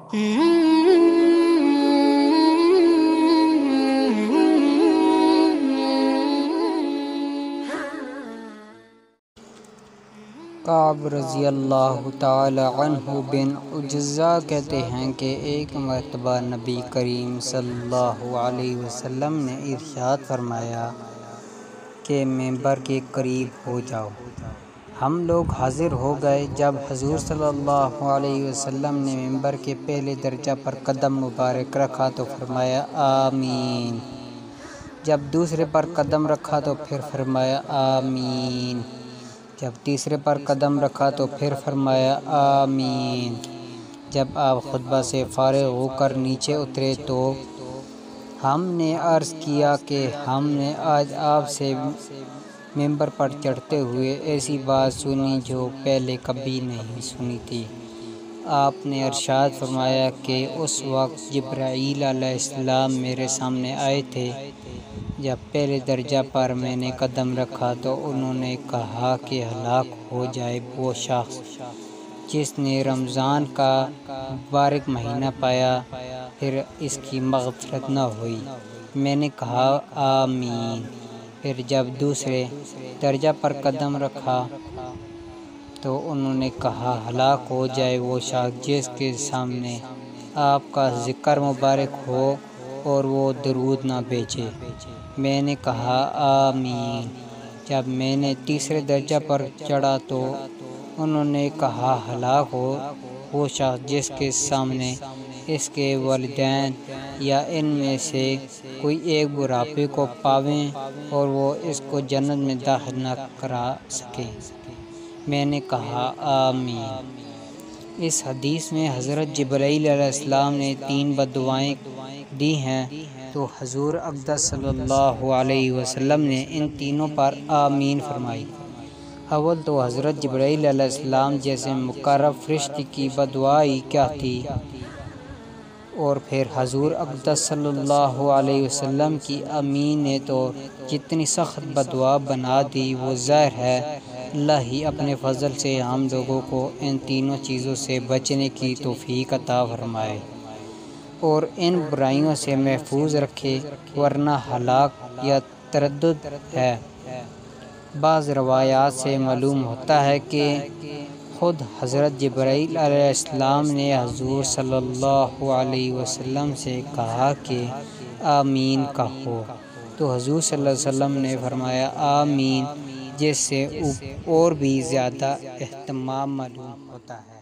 کعب رضی اللہ تعالی عنہ بن عجزہ کہتے ہیں کہ ایک مرتبہ نبی کریم صلی اللہ علیہ وسلم نے ارشاد فرمایا کہ منبر کے قریب ہو جاؤ۔ ہم لوگ حاضر ہو گئے۔ جب حضور صلی اللہ علیہ وسلم نے منبر کے پہلے درجہ پر قدم مبارک رکھا تو فرمایا آمین۔ جب دوسرے پر قدم رکھا تو پھر فرمایا آمین۔ جب تیسرے پر قدم رکھا تو پھر فرمایا آمین۔ جب آپ خطبہ سے فارغ ہو کر نیچے اترے تو ہم نے عرض کیا کہ ہم نے آج آپ سے منبر پر چڑھتے ہوئے ایسی بات سنی جو پہلے کبھی نہیں سنی تھی۔ آپ نے ارشاد فرمایا کہ اس وقت جبرائیل علیہ السلام میرے سامنے آئے تھے۔ جب پہلے درجہ پر میں نے قدم رکھا تو انہوں نے کہا کہ ہلاک ہو جائے وہ شخص جس نے رمضان کا مبارک مہینہ پایا پھر اس کی مغفرت نہ ہوئی۔ میں نے کہا آمین۔ پھر جب دوسرے درجہ پر قدم رکھا تو انہوں نے کہا ہلاک ہو جائے وہ شخص جس کے سامنے آپ کا ذکر مبارک ہو اور وہ درود نہ بھیجے۔ میں نے کہا آمین۔ جب میں نے تیسرے درجہ پر چڑھا تو انہوں نے کہا ہلاک ہو وہ شخص جس کے سامنے اس کے والدین یا ان میں سے کوئی ایک بڑھاپے کو پاویں اور وہ اس کو جنت میں داخل نہ کرا سکے۔ میں نے کہا آمین۔ اس حدیث میں حضرت جبرائیل علیہ السلام نے 3 بددعائیں دی ہیں تو حضور اقدس صلی اللہ علیہ وسلم نے ان تینوں پر آمین فرمائی۔ اول تو حضرت جبرائیل علیہ السلام جیسے مقرب فرشتے کی بددعا کیا تھی، اور پھر حضور اقدس صلی اللہ علیہ وسلم کی آمین نے تو جتنی سخت بددعا بنا دی۔ وہ ظاہر ہے اللہ ہی اپنے فضل سے ہم لوگوں کو ان تینوں چیزوں سے بچنے کی توفیق عطا فرمائے اور ان برائیوں سے محفوظ رکھے، ورنہ ہلاک یا تردد ہے۔ بعض روایات سے معلوم ہوتا ہے کہ خود حضرت جبرائیل علیہ السلام نے حضور صلی اللہ علیہ وسلم سے کہا کہ آمین کہو، تو حضور صلی اللہ علیہ وسلم نے فرمایا آمین، جس سے اور بھی زیادہ اہتمام معلوم ہوتا ہے۔